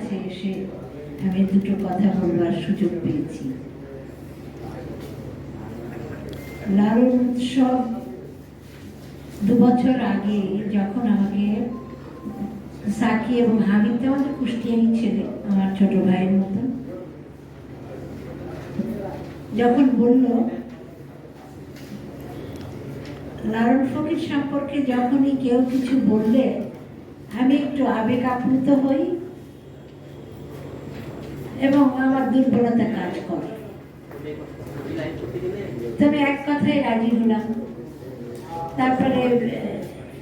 কাছে এসে আমি দুটো কথা বলবার সুযোগ পেয়েছি। লালন উৎসব 2 বছর আগে যখন আমাকে সাকি এবং হামিদ, আমাদের কুষ্টিয়ানি ছেলে, আমার ছোট ভাইয়ের মতন, যখন বলল লালন ফকির সম্পর্কে যখনই কেউ কিছু বললে আমি একটু আবেগ আপ্লুত হই এবং আমার দুর্বলতা কাজ করে। তবে এক কথায় রাজি হলাম। তারপরে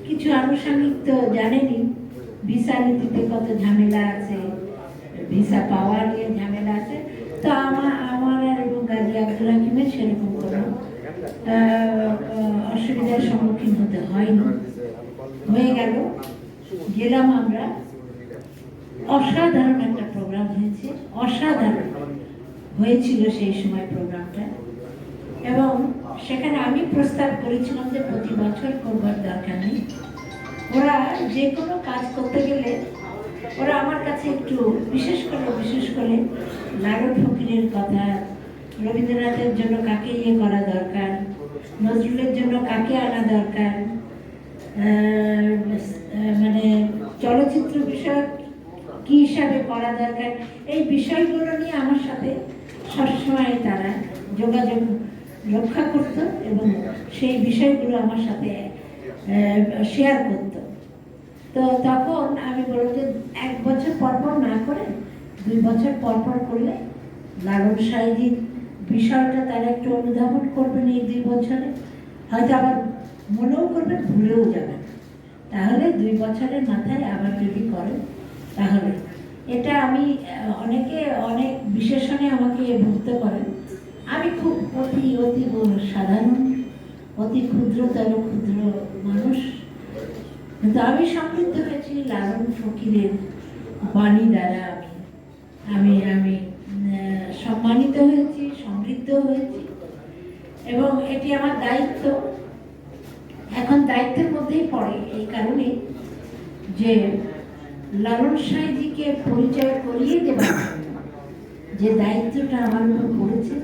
কিছু আনুষঙ্গিক তো জানেনি, ভিসা নীতিতে কত ঝামেলা আছে, ভিসা পাওয়া নিয়ে ঝামেলা আছে। তো আমার এবং গাজী আব্দুল হাকিমের সেরকম কোনো অসুবিধার সম্মুখীন হতে হয়নি। হয়ে গেল, গেলাম আমরা। অসাধারণ একটা প্রোগ্রাম হয়েছে, অসাধারণ হয়েছিল সেই সময় প্রোগ্রামটা। এবং সেখানে আমি প্রস্তাব করেছিলাম যে প্রতি বছর করবার দরকার নেই, ওরা যে কোনো কাজ করতে গেলে ওরা আমার কাছে একটু বিশেষ করে লালন ফকিরের কথা, রবীন্দ্রনাথের জন্য কাকে ইয়ে করা দরকার, নজরুলের জন্য কাকে আনা দরকার, মানে চলচ্চিত্র বিষয় কি হিসাবে করা দরকার, এই বিষয়গুলো নিয়ে আমার সাথে সবসময় তারা যোগাযোগ রক্ষা করত এবং সেই বিষয়গুলো আমার সাথে শেয়ার করত। তো তখন আমি বললাম যে 1 বছর পর না করে 2 বছর পর করলে লালন সাহিত্যিক বিষয়টা তারা একটু অনুধাবন করবেন। এই 2 বছরে হয়তো আবার মনেও করবেন, ভুলেও যাবেন। তাহলে 2 বছরের মাথায় আবার যদি করেন তাহলে এটা আমি অনেক বিশেষণে আমাকে ভুক্ত করেন। আমি খুব অতি সাধারণ, অতি ক্ষুদ্র মানুষ, কিন্তু আমি সমৃদ্ধ হয়েছি লালন ফকিরের বাণী দ্বারা। আমি সম্মানিত হয়েছি, সমৃদ্ধ হয়েছি এবং এটি আমার দায়িত্ব। এখন দায়িত্বের মধ্যেই পড়ে এই কারণে যে লালন সাঁইজিকে পরিচয় করিয়ে দেওয়ার যে দায়িত্বটা আমার উপর পড়েছে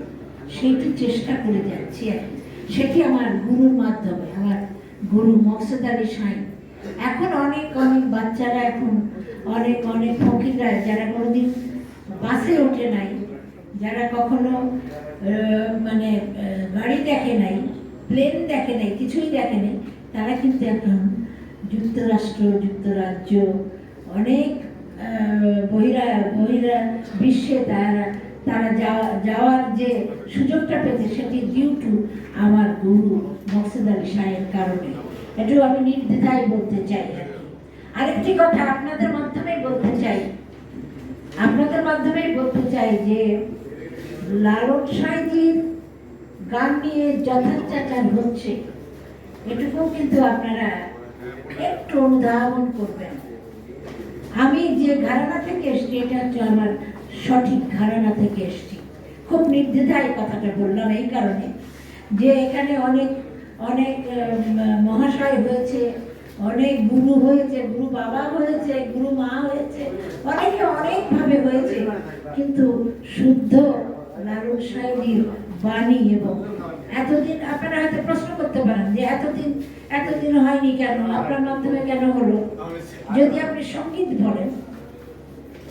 সেটি চেষ্টা করে যাচ্ছি। সেটি আমার গুরুর মাধ্যমে, আমার গুরু মকসুদ আলী সাঁই। এখন অনেক বাচ্চারা, এখন অনেক ফকিররা যারা কোনোদিন বাসে ওঠে নাই, যারা কখনো মানে গাড়ি দেখে নাই, প্লেন দেখে নাই, কিছুই দেখে নাই, তারা কিন্তু এখন যুক্তরাজ্য অনেক বহিরা বিশ্বে তারা যাওয়ার যে সুযোগটা পেয়েছে সেটি ডিউ টু আমার গুরু মকসুদ আলী সাঁইয়ের কারণে। এটাও আমি নির্দ্বিধায় বলতে চাই। আরেকটি কথা আপনাদের মাধ্যমেই বলতে চাই যে লালন সাঁইজির গান নিয়ে যথাচার হচ্ছে, এটুকুও কিন্তু আপনারা একটু অনুধাবন করবেন। আমি যে ঘরানা থেকে এসছি এটা হচ্ছে আমার সঠিক ঘরানা থেকে এসছি। খুব নির্দ্বিধায় কথাটা বললাম এই কারণে যে এখানে অনেক মহাশয় হয়েছে, অনেক গুরু হয়েছে, গুরু বাবা হয়েছে, গুরু মা হয়েছে, অনেকভাবে হয়েছে, কিন্তু শুদ্ধ লালন সাঁইজির বাণী। এবং এতদিন আপনারা হয়তো প্রশ্ন করতে পারেন যে এতদিন হয়নি কেন, আপনার মাধ্যমে কেন হলো? যদি আপনি সঙ্গীত বলেন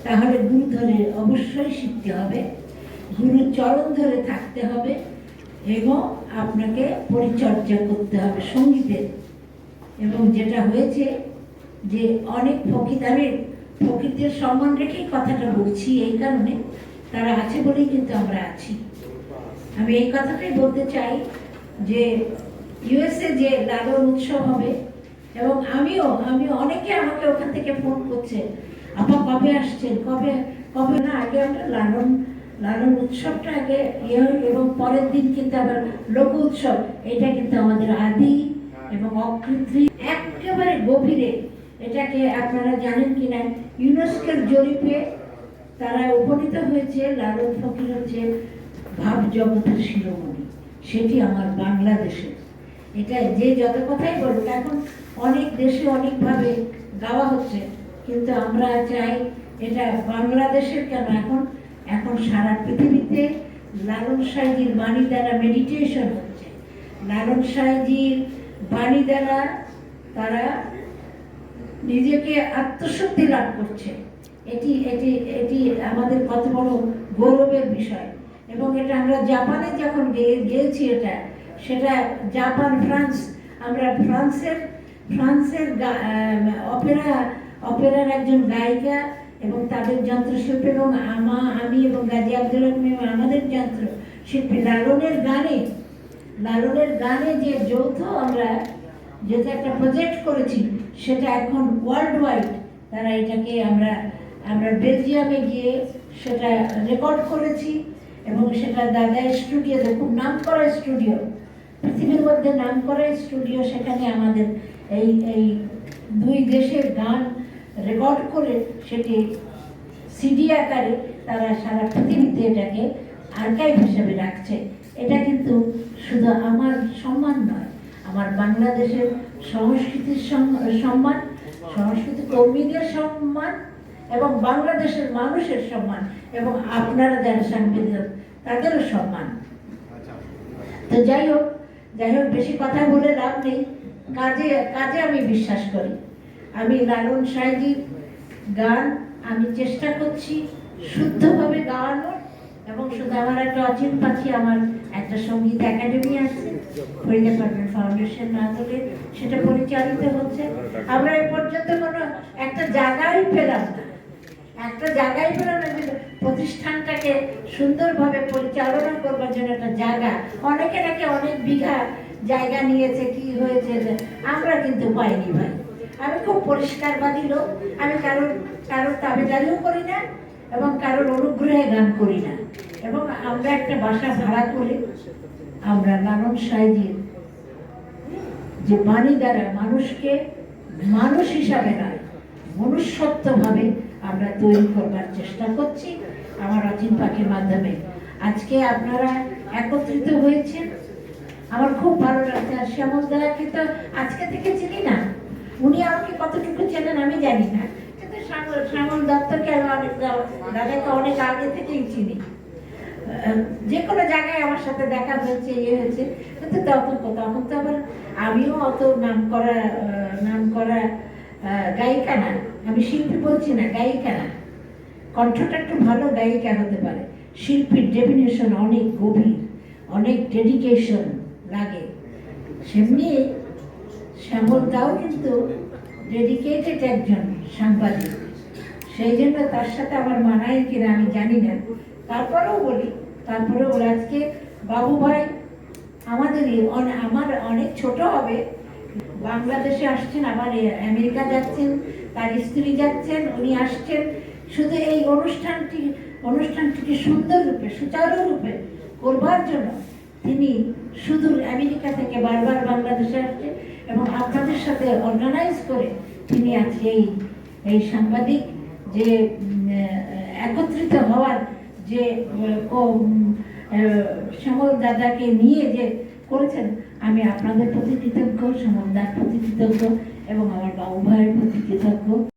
তাহলে গুরু ধরে অবশ্যই শিখতে হবে, গুরু চরণ ধরে থাকতে হবে এবং আপনাকে পরিচর্যা করতে হবে সঙ্গীতের। এবং যেটা হয়েছে যে অনেক ফকিরদের সম্মান রেখেই কথাটা বলছি, এই কারণে তারা আছে বলেই কিন্তু আমরা আছি। আমি এই কথাটাই বলতে চাই যে ইউএসএ যে লালন উৎসব হবে, এবং আমিও অনেকে আমাকে ওখান থেকে ফোন করছে, আপা কবে আসছেন, কবে না, আগে আমরা লালন উৎসবটা আগে এবং পরের দিন কিন্তু আবার লোক উৎসব। এটা কিন্তু আমাদের আদি এবং অকৃত্রিম একেবারে গভীরে। এটাকে আপনারা জানেন কিনা, ইউনেস্কোর জরিপে তারা উপনীত হয়েছে লালন ফকির হচ্ছে ভাব জগতের শিরোমণি। সেটি আমার বাংলাদেশে। এটা যে যত কথাই বলুক, এখন অনেক দেশে অনেকভাবে গাওয়া হচ্ছে, কিন্তু আমরা চাই এটা বাংলাদেশের কেন, এখন এখন সারা পৃথিবীতে লালন সাঁইজির বাণী দ্বারা মেডিটেশন হচ্ছে। লালন সাঁইজির বাণী দ্বারা তারা নিজেকে আত্মশক্তি লাভ করছে। এটি এটি এটি আমাদের কত বড় গৌরবের বিষয়। এবং এটা আমরা জাপানে যখন গিয়েছি, সেটা জাপান, ফ্রান্স, আমরা ফ্রান্সের অপেরার একজন গায়িকা এবং তাদের যন্ত্রশিল্পী, এবং আমি এবং গাজী আব্দুল হাকিম আমাদের যন্ত্রশিল্পী লালনের গানে যে যৌথ আমরা যেটা একটা প্রজেক্ট করেছি, সেটা এখন ওয়ার্ল্ড ওয়াইড তারা এটাকে আমরা বেলজিয়ামে গিয়ে সেটা রেকর্ড করেছি। এবং সেটা দাদা স্টুডিওতে, খুব নাম করা স্টুডিও, পৃথিবীর মধ্যে নাম করা স্টুডিও, সেখানে আমাদের এই দুই দেশের গান রেকর্ড করে সেটি সিডি আকারে তারা সারা পৃথিবীতে এটাকে আর্কাইভ হিসেবে রাখছে। এটা কিন্তু শুধু আমার সম্মান নয়, আমার বাংলাদেশের সংস্কৃতির সম্মান, সংস্কৃতি কর্মীদের সম্মান, এবং বাংলাদেশের মানুষের সম্মান, এবং আপনারা যারা সাংবাদিক তাদেরও সম্মান। তো যাই হোক বেশি কথা বলে লাভ নেই। কাজে আমি বিশ্বাস করি। আমি লালন সাঁইজির গান আমি চেষ্টা করছি শুদ্ধভাবে গাওয়ানোর। এবং শুধু আমার একটা অচিন পাখি, আমার একটা সঙ্গীত একাডেমি আছে, ফরিদা পাটনা ফাউন্ডেশন আদলে সেটা পরিচালিত হচ্ছে। আমরা এ পর্যন্ত কোনো একটা জায়গায় পেলাম না, প্রতিষ্ঠানটাকে সুন্দরভাবে পরিচালনা করবার জন্য একটা জায়গা। অনেকে নাকি অনেক বিঘা জায়গা নিয়েছে, কি হয়েছে, আমরা কিন্তু পাইনি ভাই। আমি খুব পরিষ্কারবাদী লোক, আমি কারোর তাবেদারিও করি না এবং কারোর অনুগ্রহে গান করি না। এবং আমরা একটা বাসা ভাড়া করে আমরা লালন সাঁইজির যে বাণী দ্বারা মানুষকে মানুষ হিসাবে নয়, মনুষ্যত্বভাবে আমরা তৈরি করবার চেষ্টা করছি আমার অচিন পাখির মাধ্যমে। আজকে আপনারা একত্রিত হয়েছেন, আমার খুব ভালো লাগছে। আর শ্যামল দাদাকে তো আজকে থেকে চিনি না, উনি আমাকে কতটুকু চেনেন আমি জানি না, কিন্তু শ্যামল দত্তকে দাদাকে অনেক আগে থেকেই চিনি। যে কোনো জায়গায় আমার সাথে দেখা হয়েছে, হয়েছে, কিন্তু তখন তো আবার আমিও অত নাম করা গায়িকা না, আমি শিল্পী বলছি না, গায়িকা না। কণ্ঠটা একটু ভালো গায়িকা হতে পারে, শিল্পীর ডেফিনেশন অনেক গভীর, অনেক ডেডিকেশন লাগে। সেমনি শ্যামলদাও কিন্তু ডেডিকেটেড একজন সাংবাদিক, সেই জন্য তার সাথে আমার মানায় কিনা আমি জানি না। তারপরেও আজকে বাবু ভাই আমার অনেক ছোট হবে, বাংলাদেশে আসছেন, আবার আমেরিকা যাচ্ছেন, তার স্ত্রী যাচ্ছেন, উনি আসছেন শুধু এই অনুষ্ঠানটিকে সুন্দররূপে সুচারুরূপে করবার জন্য। তিনি শুধু আমেরিকা থেকে বারবার বাংলাদেশে আসছে এবং আপনাদের সাথে অর্গানাইজ করে তিনি আজকে এই সাংবাদিক যে একত্রিত হওয়ার যে শ্যামল দাদাকে নিয়ে যে করেছেন, আমি আপনাদের প্রতি কৃতজ্ঞ, শ্যামল দার প্রতি কৃতজ্ঞ এবং আমার বাবু ভাইয়ের প্রতি কৃতজ্ঞ।